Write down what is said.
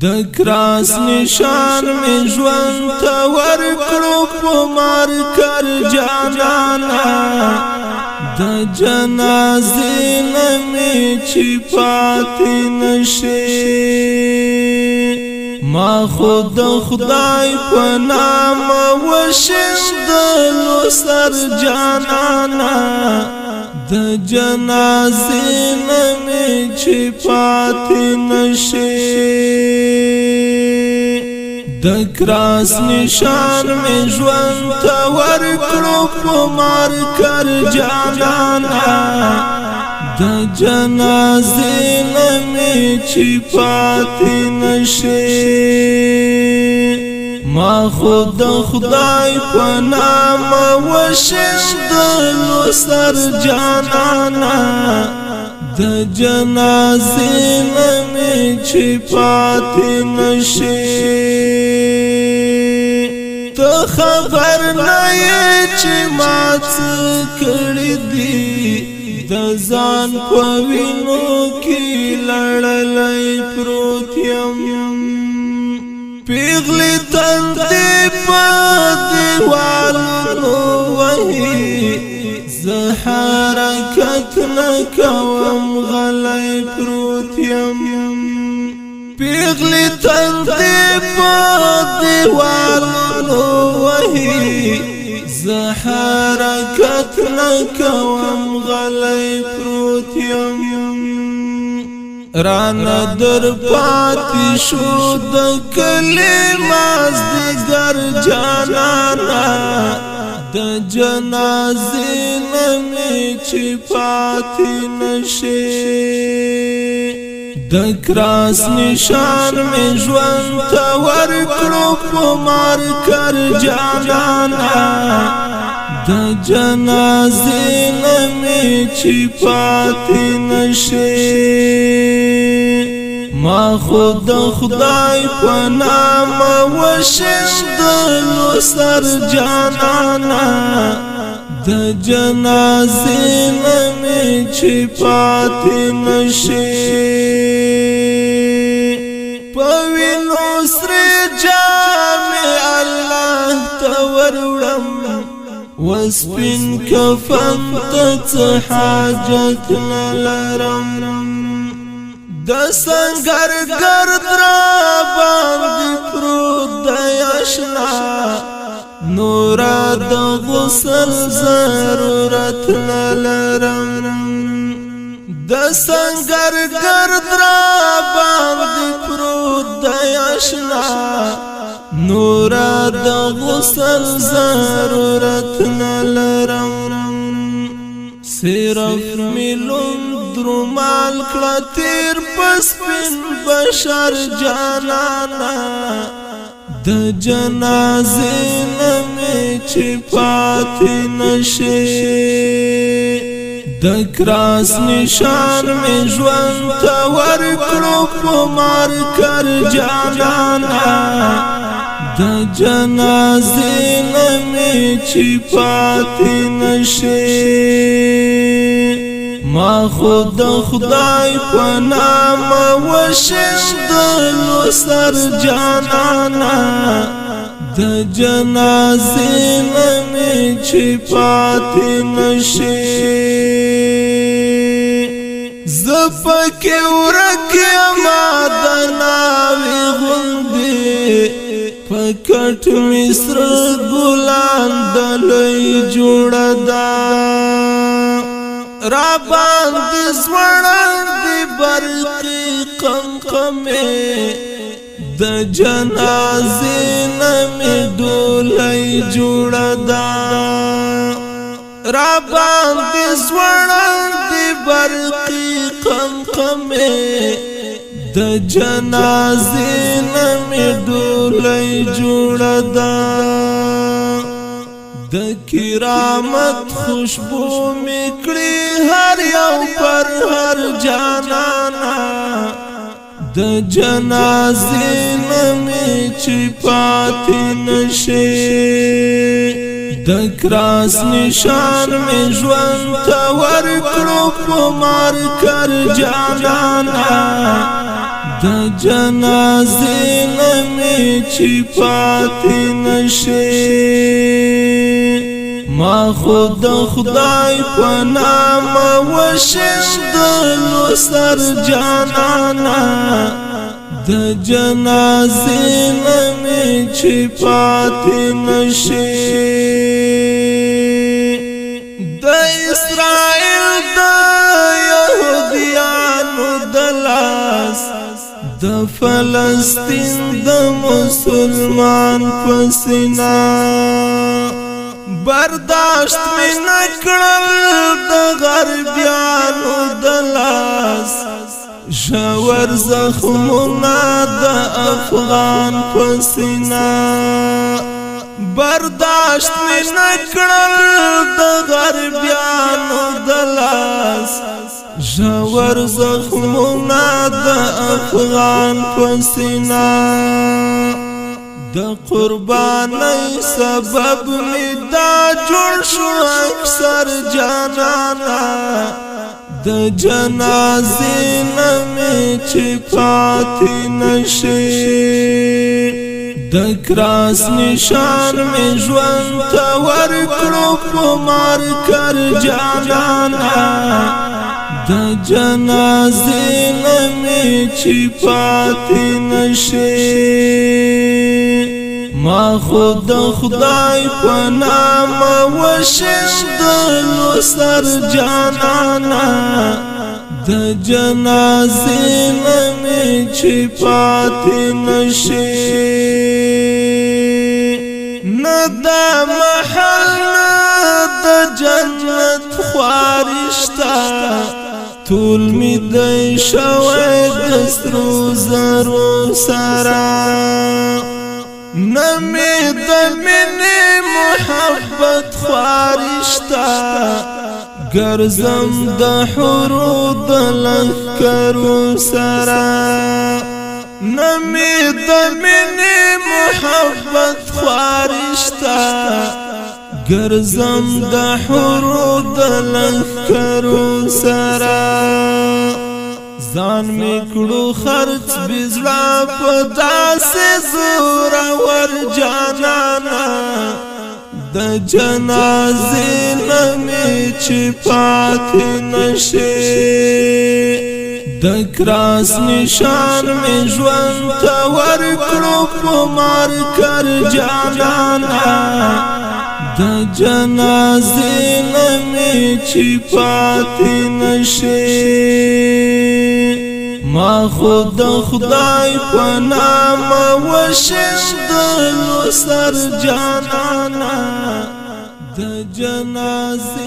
دکراس نشان می ژوند ته ورکړو په مارکر جانانا د جنازې نمی چې پاتې نشي ما خود خدای په نام وشندلو سر جانانا د جنازې نمی چې پاتې نشي دکراس نشان می ژوند ته ورکړو په مارکر جانانا د جنازې نمی چې پاتې نشي ما خود خدای په نام وشندلو سر جانانا د جنازې نمی چې پاتې نشي ته خبر نه یې چې ما څه کړي دي د ځان په وینو کې لړلی پروت یم پیغلې تندې په دیوالونو وهي زه حرکت نه کوم غلی پروت یم پیغلې تندې په دیوالونو وهي زه حرکت نه کوم غلی پروت یم رانه در پاتې شو د کلي مازدیګر جانانا د جنازې نمی چې پاتې نشي دکراس نشان می ژوند ته ورکړو په مارکر جانانا د جنازې نمی چې پاتې نشي ما خود خدای په نام وشندلو سر جانانا د جنازې نمی چې پاتې نشي په وینو سرې جامې الله ته وروړم وسپین کفن ته څه حاجت نه لرم د سنگر گرد را باندې پروت دی اشنا نورا د غسل ضرورت نه لرم د سنگر گرد را باندې پروت دی اشنا نورا د غسل ضرورت نه لرم صرف ملون درمال کړه تیر پسپین بشر جانانا د جنازې نمی چې پاتې نشي دکراس نشان می ژوند ته ورکړو په مارکر جانانا د جنازې نمی چې پاتې نشي ما خود خدای په نام وشندلو سر جانانا د جنازې نمی چې پاتې نشي زه پکې ورک یم د ناوې غوندې په کټ مې سره ګلان د لوی جوړه ده را باندې زوړندې برقي قمقمې د جنازې نمی ډولۍ جوړه ده را باندې زوړندې برقي قمقمې د جنازې نمی ډولۍ جوړه ده د کرامت خوشبو میکړي هر یو پر هر جانانا د جنازې نمی چې پاتې نشي دکراس نشان می ژوند ته ورکړو په مارکر جانانا د جنازې نمې چې پاتې نشي ما خود خدای په نام وشیندلو سر جانانا د جنازې نمې چې پاتې نشي د اسرائیل د یهودیانو د لاس د فلسطین د مسلمان په سینا برداشت می نکړل د غربیانو د لاس ژور زخمونه د افغان په سینا برداشت می نکړل د غربیانو د لاس ژور زخمونه د افغان په سینا د قربانۍ سبب می دا جوړ شو اکثر جانانا د جنازې نمې چې پاتې نشي د کراس نشان می ژوند ته ورکړو په مارکر جانانا د جنازې نمې چې پاتې نشي ما خود خدای په نام وشیندلو سر جانانا د جنازې نمې چې پاتې نشي نه دا محل د جنت خوارشتا ټول می دی شوی د سرو زرو سره نمی د مینې محبت خوارشتا ګرځم د حورو د لښکرو سره نمی د مینې محبت خوارشتا ګرځم د حورو د لښکرو سره ځان می کړو خرڅ بزړه په داسې زورور جانانا د جنازې نمې چې پاتې نشي د کراس نشان می ژوند ته ورکړو په مارکر جانانا د جنازې نمې چې پاتې نشي ما خود خدای په نام وشیندلو سر جانانا د جنازې